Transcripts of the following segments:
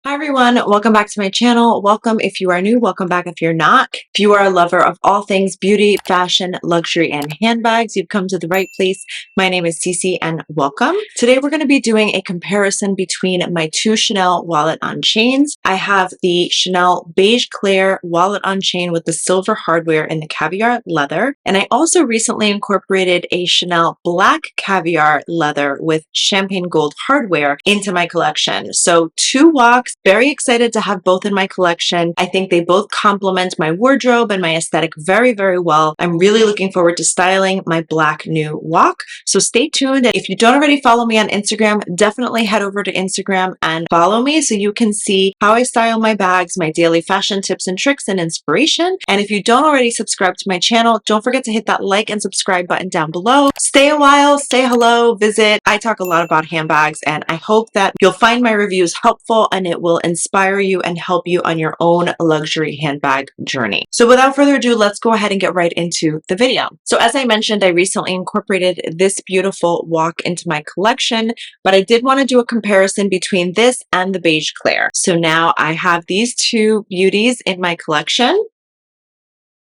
Hi everyone, welcome back to my channel. Welcome if you are new, welcome back if you're not. If you are a lover of all things beauty, fashion, luxury, and handbags, you've come to the right place. My name is Cece and welcome. Today we're going to be doing a comparison between my two Chanel wallet on chains. I have the Chanel beige Claire wallet on chain with the silver hardware in the Caviar leather. And I also recently incorporated a Chanel black Caviar leather with champagne gold hardware into my collection. So two WOCs. Very excited to have both in my collection. I think they both complement my wardrobe and my aesthetic very, very well. I'm really looking forward to styling my black new WOC. So stay tuned. If you don't already follow me on Instagram, definitely head over to Instagram and follow me so you can see how I style my bags, my daily fashion tips and tricks and inspiration. And if you don't already subscribe to my channel, don't forget to hit that like and subscribe button down below. Stay a while, say hello, visit. I talk a lot about handbags and I hope that you'll find my reviews helpful and it will inspire you and help you on your own luxury handbag journey. So without further ado, let's go ahead and get right into the video. So as I mentioned, I recently incorporated this beautiful WOC into my collection, but I did want to do a comparison between this and the beige Claire. So now I have these two beauties in my collection,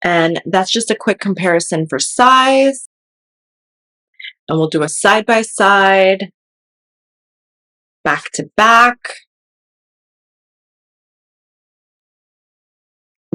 and that's just a quick comparison for size. And we'll do a side by side, back to back.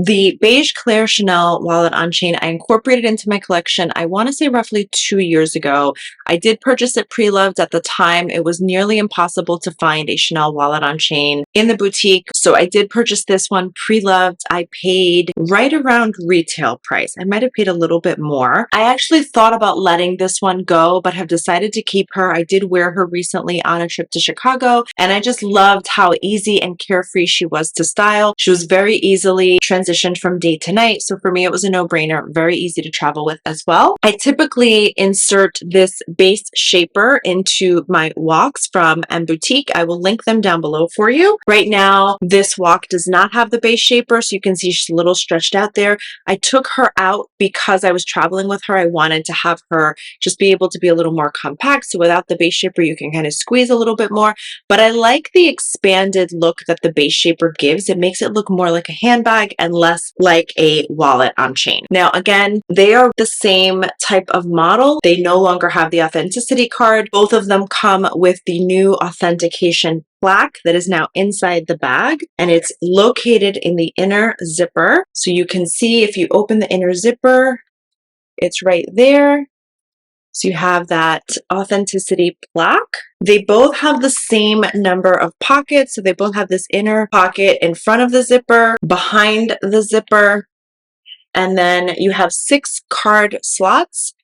The beige Claire Chanel wallet on chain, I incorporated into my collection, I want to say roughly 2 years ago. I did purchase it pre-loved at the time. It was nearly impossible to find a Chanel wallet on chain in the boutique. So I did purchase this one pre-loved. I paid right around retail price. I might have paid a little bit more. I actually thought about letting this one go, but have decided to keep her. I did wear her recently on a trip to Chicago, and I just loved how easy and carefree she was to style. She was very easily transitioned from day to night. So for me, it was a no-brainer, very easy to travel with as well. I typically insert this base shaper into my WOCs from M Boutique. I will link them down below for you. Right now, this WOC does not have the base shaper, so you can see she's a little stretched out there. I took her out because I was traveling with her. I wanted to have her just be able to be a little more compact. So without the base shaper, you can kind of squeeze a little bit more. But I like the expanded look that the base shaper gives. It makes it look more like a handbag and less like a wallet on chain. Now, again, they are the same type of model. They no longer have the authenticity card. Both of them come with the new authentication plaque that is now inside the bag, and it's located in the inner zipper. So you can see if you open the inner zipper, it's right there. So you have that authenticity plaque. They both have the same number of pockets. So they both have this inner pocket in front of the zipper, behind the zipper, and then you have 6 card slots,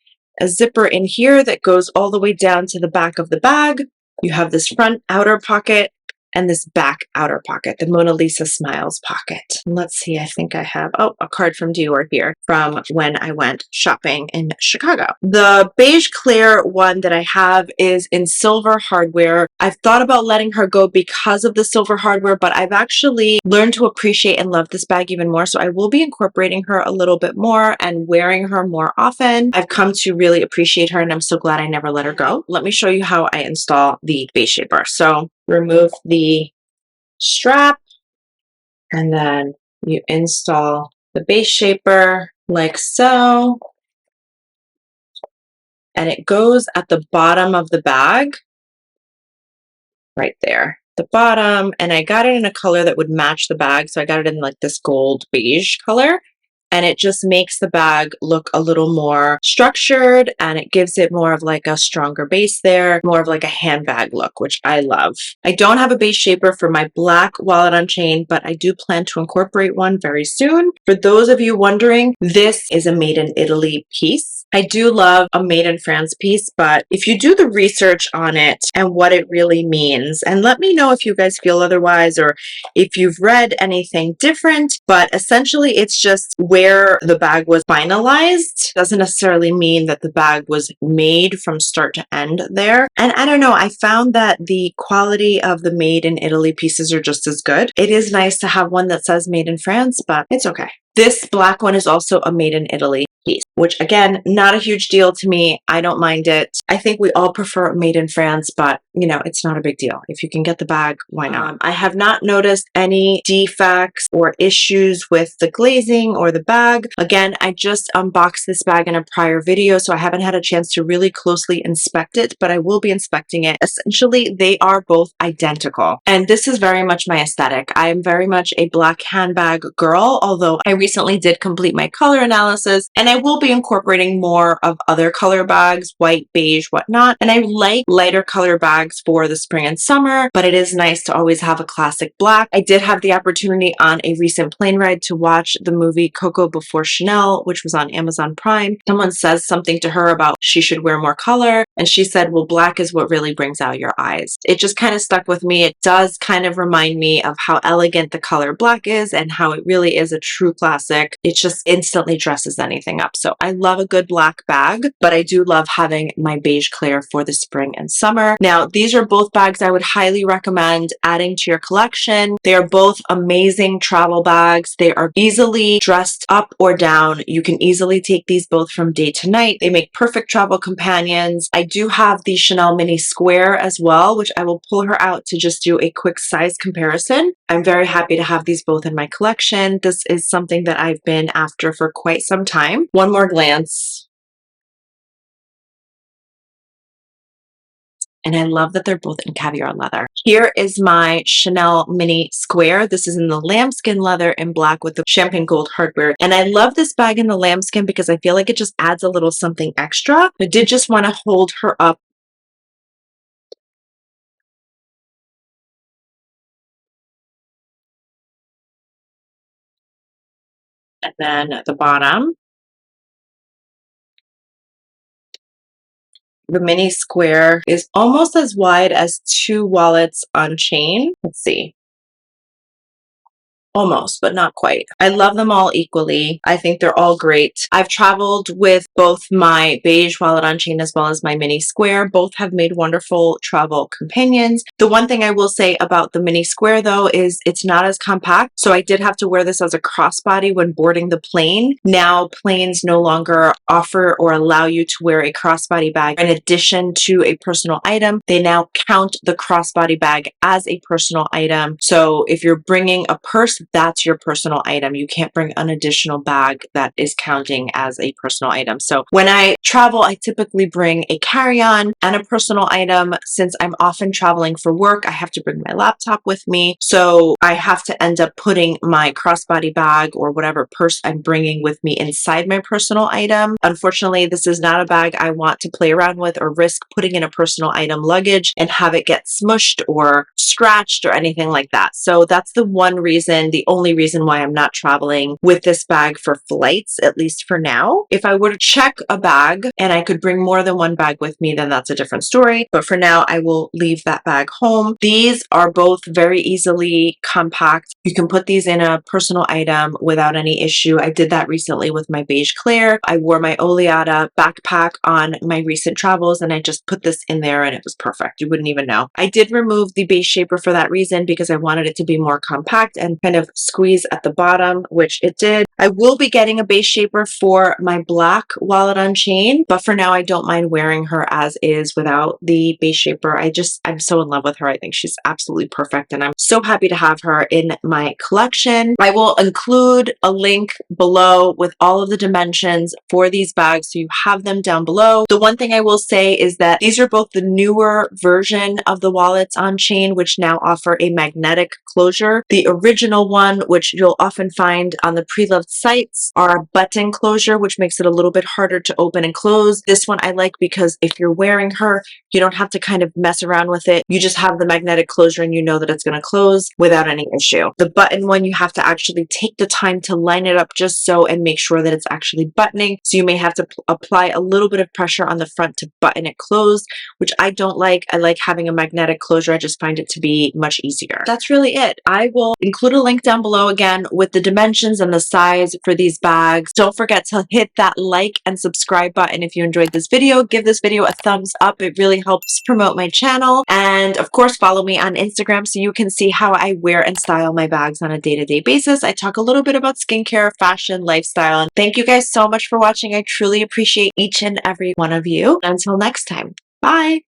a zipper in here that goes all the way down to the back of the bag. You have this front outer pocket and this back outer pocket, the Mona Lisa Smiles pocket. Let's see, I think I have, a card from Dior here from when I went shopping in Chicago. The beige Claire one that I have is in silver hardware. I've thought about letting her go because of the silver hardware, but I've actually learned to appreciate and love this bag even more. So I will be incorporating her a little bit more and wearing her more often. I've come to really appreciate her and I'm so glad I never let her go. Let me show you how I install the base shaper. So remove the strap and then you install the base shaper like so, and it goes at the bottom of the bag right there, the bottom. And I got it in a color that would match the bag, so I got it in like this gold beige color, and it just makes the bag look a little more structured and it gives it more of like a stronger base there, more of like a handbag look, which I love. I don't have a base shaper for my black wallet on chain, but I do plan to incorporate one very soon. For those of you wondering, this is a made in Italy piece. I do love a made in France piece, but if you do the research on it and what it really means, and let me know if you guys feel otherwise or if you've read anything different, but essentially it's just where the bag was finalized. Doesn't necessarily mean that the bag was made from start to end there. And I don't know, I found that the quality of the made in Italy pieces are just as good. It is nice to have one that says made in France, but it's okay. This black one is also a made in Italy. piece, which again, not a huge deal to me. I don't mind it. I think we all prefer made in France, but you know, it's not a big deal. If you can get the bag, why not? I have not noticed any defects or issues with the glazing or the bag. Again, I just unboxed this bag in a prior video, so I haven't had a chance to really closely inspect it, but I will be inspecting it. Essentially, they are both identical. And this is very much my aesthetic. I am very much a black handbag girl, although I recently did complete my color analysis, and I will be incorporating more of other color bags, white, beige, whatnot. And I like lighter color bags for the spring and summer, but it is nice to always have a classic black. I did have the opportunity on a recent plane ride to watch the movie Coco Before Chanel, which was on Amazon Prime. Someone says something to her about she should wear more color, and she said, well, black is what really brings out your eyes. It just kind of stuck with me. It does kind of remind me of how elegant the color black is and how it really is a true classic. It just instantly dresses anything up. So I love a good black bag, but I do love having my beige clear for the spring and summer. Now, these are both bags I would highly recommend adding to your collection. They are both amazing travel bags. They are easily dressed up or down. You can easily take these both from day to night. They make perfect travel companions. I do have the Chanel Mini Square as well, which I will pull her out to just do a quick size comparison. I'm very happy to have these both in my collection. This is something that I've been after for quite some time. One more glance. And I love that they're both in caviar leather. Here is my Chanel Mini Square. This is in the lambskin leather in black with the champagne gold hardware. And I love this bag in the lambskin because I feel like it just adds a little something extra. I did just want to hold her up. And then at the bottom, the mini square is almost as wide as two wallets on chain. Let's see. Almost, but not quite. I love them all equally. I think they're all great. I've traveled with both my beige wallet on chain as well as my mini square. Both have made wonderful travel companions. The one thing I will say about the mini square though is it's not as compact. So I did have to wear this as a crossbody when boarding the plane. Now planes no longer offer or allow you to wear a crossbody bag. In addition to a personal item, they now count the crossbody bag as a personal item. So if you're bringing a purse, that's your personal item. You can't bring an additional bag that is counting as a personal item. So when I travel, I typically bring a carry-on and a personal item. Since I'm often traveling for work, I have to bring my laptop with me. So I have to end up putting my crossbody bag or whatever purse I'm bringing with me inside my personal item. Unfortunately, this is not a bag I want to play around with or risk putting in a personal item luggage and have it get smushed or scratched or anything like that. So that's the one reason, the only reason why I'm not traveling with this bag for flights, at least for now. If I were to check a bag and I could bring more than one bag with me, then that's a different story. But for now, I will leave that bag home. These are both very easily compact. You can put these in a personal item without any issue. I did that recently with my beige Claire. I wore my Oleata backpack on my recent travels and I just put this in there and it was perfect. You wouldn't even know. I did remove the base shaper for that reason because I wanted it to be more compact and kind of squeeze at the bottom, which it did. I will be getting a base shaper for my black wallet on chain, but for now I don't mind wearing her as is without the base shaper. I'm so in love with her. I think she's absolutely perfect and I'm so happy to have her in my collection. I will include a link below with all of the dimensions for these bags so you have them down below. The one thing I will say is that these are both the newer version of the wallets on chain, which now offer a magnetic closure. The original one, which you'll often find on the preloved sites, are a button closure, which makes it a little bit harder to open and close. This one I like because if you're wearing her, you don't have to kind of mess around with it. You just have the magnetic closure and you know that it's going to close without any issue. The button one, you have to actually take the time to line it up just so and make sure that it's actually buttoning. So you may have to apply a little bit of pressure on the front to button it closed, which I don't like. I like having a magnetic closure. I just find it to be much easier. That's really it. I will include a link link down below again with the dimensions and the size for these bags. Don't forget to hit that like and subscribe button if you enjoyed this video. Give this video a thumbs up. It really helps promote my channel. And of course, follow me on Instagram so you can see how I wear and style my bags on a day-to-day basis. I talk a little bit about skincare, fashion, lifestyle. And thank you guys so much for watching. I truly appreciate each and every one of you. Until next time, bye.